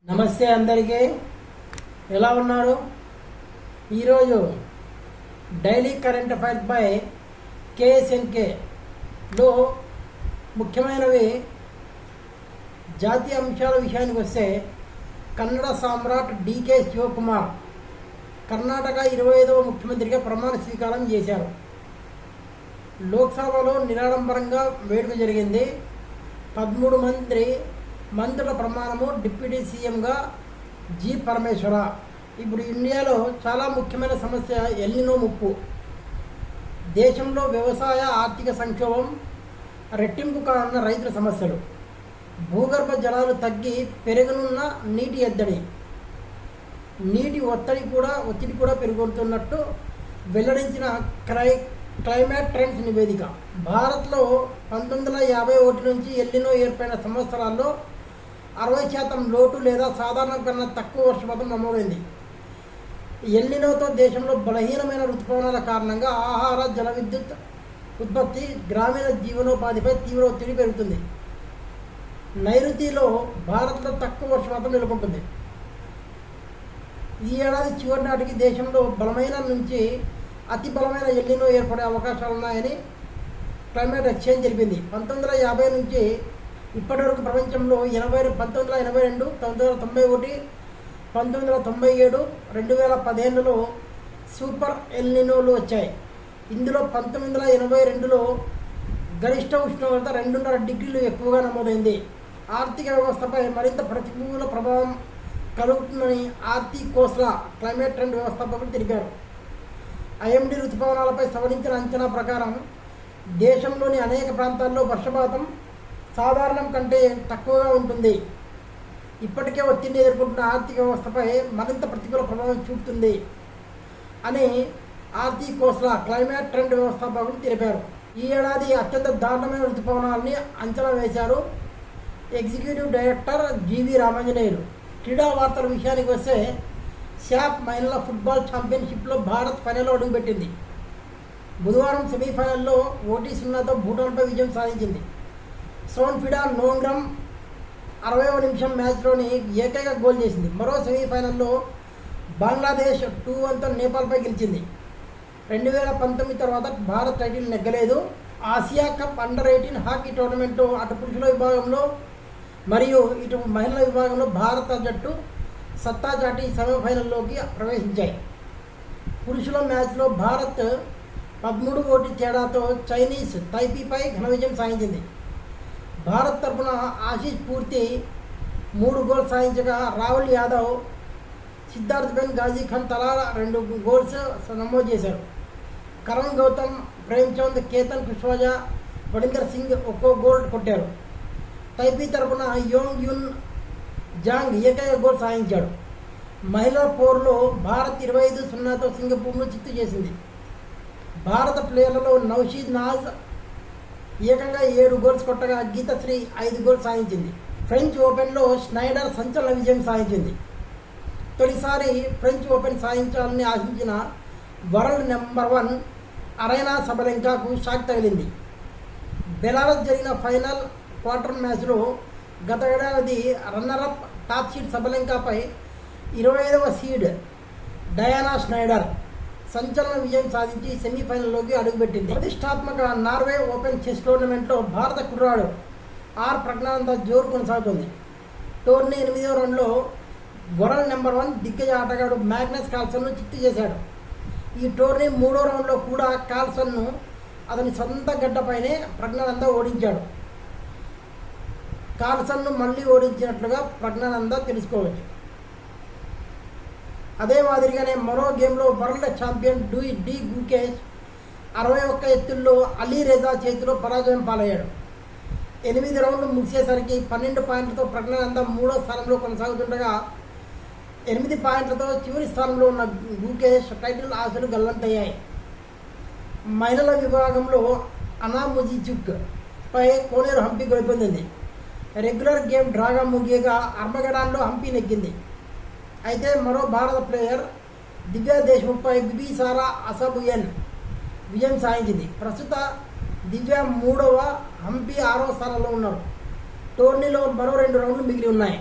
నమస్తే అందరికీ, ఎలా ఉన్నారు? ఈరోజు డైలీ కరెంట్ అఫైర్స్ బై KSNKలో ముఖ్యమైనవి జాతీయ అంశాల విషయానికి వస్తే కన్నడ సామ్రాట్ DK శివకుమార్ కర్ణాటక 25వ ముఖ్యమంత్రిగా ప్రమాణ స్వీకారం చేశారు. లోక్సభలో నిరాడంబరంగా వేడుక జరిగింది. 13 మంత్రుల ప్రమాణము. డిప్యూటీ సీఎంగా జి పరమేశ్వర. ఇప్పుడు ఇండియాలో చాలా ముఖ్యమైన సమస్య ఎల్నినో ముప్పు. దేశంలో వ్యవసాయ ఆర్థిక సంక్షోభం, రెట్టింపు కానున్న రైతుల సమస్యలు, భూగర్భ జలాలు తగ్గి పెరగనున్న నీటి ఎద్దడి, నీటి ఒత్తిడి కూడా పెరుగుతున్నట్టు వెల్లడించిన క్లైమేట్ ట్రెండ్స్ నివేదిక. భారత్లో 1951 నుంచి ఎల్నినో ఏర్పడిన సంవత్సరాల్లో 60% లోటు లేదా సాధారణం కన్నా తక్కువ వర్షపాతం నమోదైంది. ఎల్నినోతో దేశంలో బలహీనమైన ఋతుపవనాల కారణంగా ఆహార, జల విద్యుత్ ఉత్పత్తి, గ్రామీణ జీవనోపాధిపై తీవ్ర ఒత్తిడి పెరుగుతుంది. నైరుతిలో భారత్లో తక్కువ వర్షపాతం నెలకొంటుంది. ఈ ఏడాది చివరి నాటికి దేశంలో బలమైన నుంచి అతి బలమైన ఎల్నినో ఏర్పడే అవకాశాలున్నాయని క్లైమేట్ ఎక్స్చేంజ్ తెలిపింది. 1950 నుంచి ఇప్పటి వరకు ప్రపంచంలో 1982, 1991, 1997, 2015లో సూపర్ ఎల్నినోలు వచ్చాయి. ఇందులో 1982లో గరిష్ట ఉష్ణోగ్రత 2.5 డిగ్రీలు ఎక్కువగా నమోదైంది. ఆర్థిక వ్యవస్థపై మరింత ప్రతికూల ప్రభావం కలుగుతుందని ఆర్తి కోస్లా క్లైమేట్ ట్రెండ్ వ్యవస్థాపకులు తెలిపారు. IMD ఋతుపవనాలపై సవరించిన అంచనా ప్రకారం దేశంలోని అనేక ప్రాంతాల్లో వర్షపాతం సాధారణం కంటే తక్కువగా ఉంటుంది. ఇప్పటికే ఒత్తిడిని ఎదుర్కొంటున్న ఆర్థిక వ్యవస్థపై మరింత ప్రతికూల ప్రభావం చూపుతుంది అని ఆర్తి కోస్లా క్లైమేట్ ట్రెండ్ వ్యవస్థాపకులు తెలిపారు. ఈ ఏడాది అత్యంత దారుణమైన ఋతుపవనాలని అంచనా వేశారు ఎగ్జిక్యూటివ్ డైరెక్టర్ GV రామాంజనేయులు. క్రీడా వార్తల విషయానికి వస్తే శాప్ మహిళల ఫుట్బాల్ ఛాంపియన్షిప్లో భారత్ ఫైనల్లో అడుగుపెట్టింది. బుధవారం సెమీఫైనల్లో 1-0తో భూటాన్పై విజయం సాధించింది. సోన్ఫిడా నోంగ్రమ్ 60వ నిమిషం మ్యాచ్లోని ఏకైక గోల్ చేసింది. మరో సెమీఫైనల్లో బంగ్లాదేశ్ 2-1తో నేపాల్పై గెలిచింది. 2019 తర్వాత భారత్ టైటిల్ నెగ్గలేదు. Asia Cup under eighteen hockey tournament అటు పురుషుల విభాగంలో మరియు ఇటు మహిళల విభాగంలో భారత జట్టు సత్తా చాటి సెమీఫైనల్లోకి ప్రవేశించాయి. పురుషుల మ్యాచ్లో భారత్ 13 తేడాతో చైనీస్ తైపీపై ఘన విజయం సాధించింది. భారత్ తరఫున ఆశీష్ పూర్తి 3 గోల్స్ సాధించగా రాహుల్ యాదవ్, సిద్ధార్థ్ బెన్ గాజీ ఖాన్ తలా 2 గోల్స్ నమోదు చేశారు. కరణ్ గౌతమ్, ప్రేమ్చంద్, కేతన్ కుష్వాజా, వడిందర్ సింగ్ ఒక్కో గోల్ కొట్టారు. తైపీ తరఫున యోంగ్ యున్ జాంగ్ ఏకైక గోల్ సాధించాడు. మహిళల పోరులో భారత్ 25-0తో సింగపూర్ను చిత్తు చేసింది. భారత ప్లేయర్లలో నౌషీద్ నాజ్ ఏకంగా 7 గోల్స్ కొట్టగా గీతశ్రీ 5 గోల్స్ సాధించింది. ఫ్రెంచ్ ఓపెన్లో స్నైడర్ సంచలన విజయం సాధించింది. తొలిసారి ఫ్రెంచ్ ఓపెన్ సాధించాలని ఆశించిన వరల్డ్ నెంబర్ 1 అరైనా సబలెంకాకు షాక్ తగిలింది. బెలారస్ జరిగిన ఫైనల్ క్వార్టర్ మ్యాచ్లో గత ఏడాది రన్నరప్ టాప్ సీడ్ సబలెంకాపై 25వ సీడ్ డయానా స్నైడర్ సంచలన విజయం సాధించి సెమీఫైనల్లోకి అడుగుపెట్టింది. ప్రతిష్టాత్మక నార్వే ఓపెన్ చెస్ టోర్నమెంట్లో భారత కుర్రాడు ఆర్ ప్రజ్ఞానంద జోరు కొనసాగుతుంది. టోర్నీ 8వ రౌండ్లో వరల్డ్ నెంబర్ 1 దిగ్గజ ఆటగాడు మ్యాగ్నస్ కార్ల్సన్ను చిత్తు చేశాడు. ఈ టోర్నీ 3వ రౌండ్లో కూడా కార్ల్సన్ను అతని సొంత గడ్డపైనే ప్రజ్ఞానంద ఓడించాడు. కార్ల్సన్ను మళ్లీ ఓడించినట్లుగా ప్రజ్ఞానంద తెలుసుకోవచ్చు. అదే మాదిరిగానే మరో గేమ్లో వరల్డ్ ఛాంపియన్ డి గుకేష్ 61 ఎత్తుల్లో అలీ రెజా చేతిలో పరాజయం పాలయ్యాడు. 8 రౌండ్లు ముగిసేసరికి 12 పాయింట్లతో ప్రజ్ఞానంద 3వ స్థానంలో కొనసాగుతుండగా 8 పాయింట్లతో చివరి స్థానంలో ఉన్న గుకేష్ టైటిల్ ఆశలు గల్లంతయ్యాయి. మహిళల విభాగంలో అనా ముజిచుక్ పై కోనేరు హంపి గెలుపొందింది. రెగ్యులర్ గేమ్ డ్రాగా ముగియగా అర్మగడాన్లో హంపి నెగ్గింది. అయితే మరో భారత ప్లేయర్ దివ్యా దేశ్ముఖ్పై బిబిసారా అసబుయన్ విజయం సాధించింది. ప్రస్తుత దివ్య 3వ, హంపి 6వ స్థానంలో ఉన్నారు. టోర్నీలో మరో 2 రౌండ్లు మిగిలి ఉన్నాయి.